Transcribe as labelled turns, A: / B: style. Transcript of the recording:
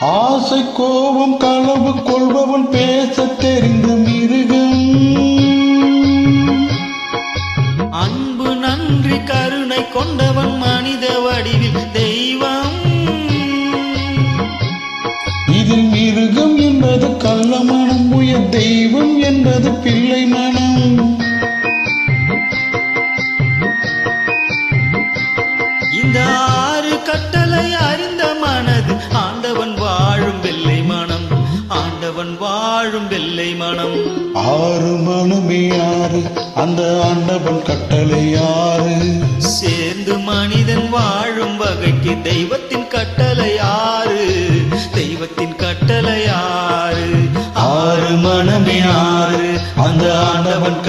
A: ஆசை கோபம் களவு கொள்பவன் பேச தெரிந்த மிருகம்.
B: அன்பு நன்றி கருணை கொண்டவன் மனித வடிவில் தெய்வம்.
A: இதில் மிருகம் என்பது கள்ள மனம், உயர் தெய்வம் என்பது பிள்ளை மனம்.
B: இந்த 6 கட்டளை அறிந்த மனது ஆண்டவன் வாழும் வெள்ளை மனம், ஆண்டவன் வாழும் வெள்ளை மனம்.
A: 6 மனமே 6, அந்த ஆண்டவன் கட்டளை 6.
B: சேர்ந்து மனிதன் வாழும் வகைக்கு தெய்வத்தின் கட்டளை 6, தெய்வத்தின் கட்டளை 6.
A: 6 மனமே 6, அந்த ஆண்டவன்